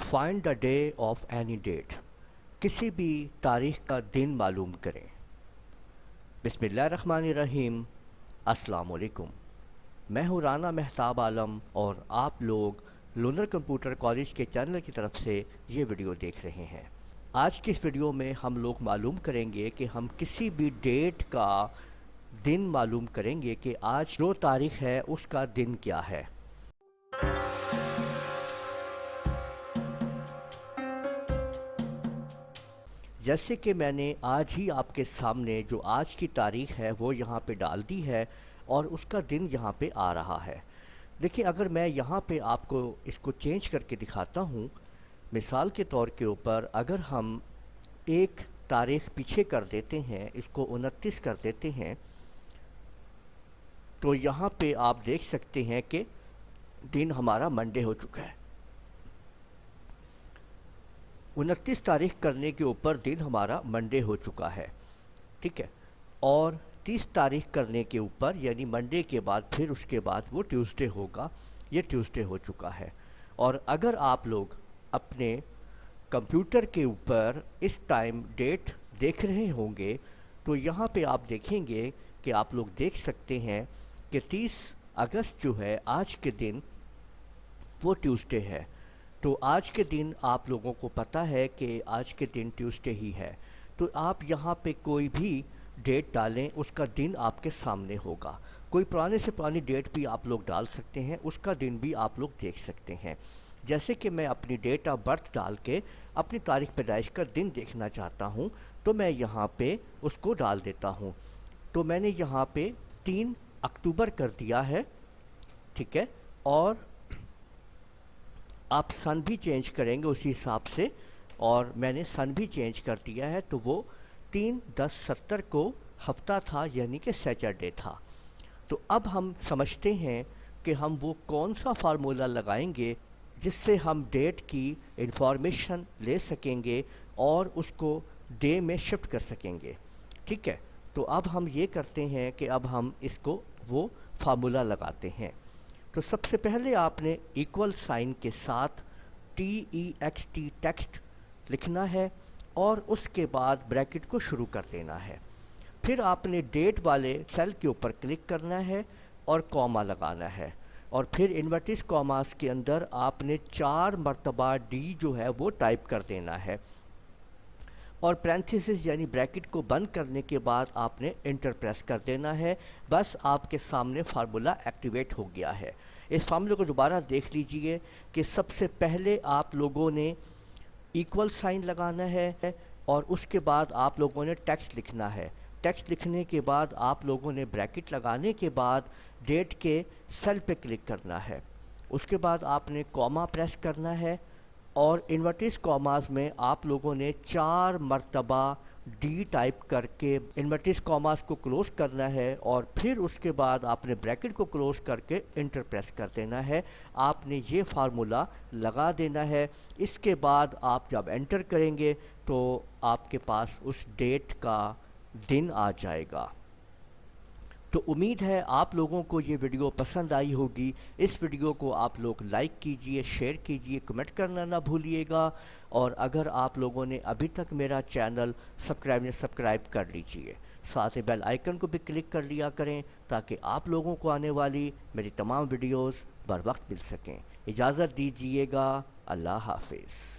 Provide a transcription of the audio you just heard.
Find the day of any date, کسی بھی تاریخ کا دن معلوم کریں۔ بسم اللہ الرحمن الرحیم۔ السلام علیکم، میں ہوں رانا مہتاب عالم اور آپ لوگ لونر کمپیوٹر کالج کے چینل کی طرف سے یہ ویڈیو دیکھ رہے ہیں۔ آج کی اس ویڈیو میں ہم لوگ معلوم کریں گے کہ ہم کسی بھی ڈیٹ کا دن معلوم کریں گے کہ آج جو تاریخ ہے اس کا دن کیا ہے۔ جیسے کہ میں نے آج ہی آپ کے سامنے جو آج کی تاریخ ہے وہ یہاں پہ ڈال دی ہے اور اس کا دن یہاں پہ آ رہا ہے۔ دیکھیں، اگر میں یہاں پہ آپ کو اس کو چینج کر کے دکھاتا ہوں، مثال کے طور کے اوپر اگر ہم ایک تاریخ پیچھے کر دیتے ہیں، اس کو 29 کر دیتے ہیں، تو یہاں پہ آپ دیکھ سکتے ہیں کہ دن ہمارا منڈے ہو چکا ہے۔ 29 تاریخ کرنے کے اوپر دن ہمارا منڈے ہو چکا ہے، ٹھیک ہے۔ اور 30 تاریخ کرنے کے اوپر یعنی منڈے کے بعد پھر اس کے بعد وہ ٹیوزڈے ہوگا، یہ ٹیوزڈے ہو چکا ہے۔ اور اگر آپ لوگ اپنے کمپیوٹر کے اوپر اس ٹائم ڈیٹ دیکھ رہے ہوں گے تو یہاں پہ آپ دیکھیں گے کہ آپ لوگ دیکھ سکتے ہیں کہ 30 اگست جو ہے آج کے دن وہ ٹیوزڈے ہے۔ تو آج کے دن آپ لوگوں کو پتہ ہے کہ آج کے دن ٹیوزڈے ہی ہے، تو آپ یہاں پہ کوئی بھی ڈیٹ ڈالیں، اس کا دن آپ کے سامنے ہوگا۔ کوئی پرانے سے پرانی ڈیٹ بھی آپ لوگ ڈال سکتے ہیں، اس کا دن بھی آپ لوگ دیکھ سکتے ہیں۔ جیسے کہ میں اپنی ڈیٹ آف برتھ ڈال کے اپنی تاریخ پیدائش کا دن دیکھنا چاہتا ہوں تو میں یہاں پہ اس کو ڈال دیتا ہوں۔ تو میں نے یہاں پہ 3 اکتوبر کر دیا ہے، ٹھیک ہے۔ اور آپ سن بھی چینج کریں گے اسی حساب سے، اور میں نے سن بھی چینج کر دیا ہے، تو وہ 3/10/70 کو ہفتہ تھا، یعنی کہ سیٹرڈے تھا۔ تو اب ہم سمجھتے ہیں کہ ہم وہ کون سا فارمولہ لگائیں گے جس سے ہم ڈیٹ کی انفارمیشن لے سکیں گے اور اس کو ڈے میں شفٹ کر سکیں گے، ٹھیک ہے۔ تو اب ہم یہ کرتے ہیں کہ اب ہم اس کو وہ فارمولہ لگاتے ہیں۔ تو سب سے پہلے آپ نے ایکول سائن کے ساتھ TEXT ٹیکسٹ لکھنا ہے اور اس کے بعد بریکٹ کو شروع کر دینا ہے۔ پھر آپ نے ڈیٹ والے سیل کے اوپر کلک کرنا ہے اور کوما لگانا ہے، اور پھر انورٹس کوماس کے اندر آپ نے 4 مرتبہ ڈی جو ہے وہ ٹائپ کر دینا ہے، اور پرینتھیسس یعنی بریکٹ کو بند کرنے کے بعد آپ نے انٹر پریس کر دینا ہے۔ بس آپ کے سامنے فارمولہ ایکٹیویٹ ہو گیا ہے۔ اس فارمولے کو دوبارہ دیکھ لیجئے کہ سب سے پہلے آپ لوگوں نے ایکول سائن لگانا ہے اور اس کے بعد آپ لوگوں نے ٹیکسٹ لکھنا ہے۔ ٹیکسٹ لکھنے کے بعد آپ لوگوں نے بریکٹ لگانے کے بعد ڈیٹ کے سیل پہ کلک کرنا ہے۔ اس کے بعد آپ نے کوما پریس کرنا ہے اور انورٹس کوماز میں آپ لوگوں نے 4 مرتبہ ڈی ٹائپ کر کے انورٹس کوماز کو کلوز کرنا ہے، اور پھر اس کے بعد آپ نے بریکٹ کو کلوز کر کے انٹر پریس کر دینا ہے۔ آپ نے یہ فارمولہ لگا دینا ہے۔ اس کے بعد آپ جب انٹر کریں گے تو آپ کے پاس اس ڈیٹ کا دن آ جائے گا۔ تو امید ہے آپ لوگوں کو یہ ویڈیو پسند آئی ہوگی۔ اس ویڈیو کو آپ لوگ لائک کیجئے، شیئر کیجئے، کمنٹ کرنا نہ بھولیے گا، اور اگر آپ لوگوں نے ابھی تک میرا چینل سبسکرائب کر لیجئے، ساتھ ہی بیل آئیکن کو بھی کلک کر لیا کریں تاکہ آپ لوگوں کو آنے والی میری تمام ویڈیوز بر وقت مل سکیں۔ اجازت دیجئے گا، اللہ حافظ۔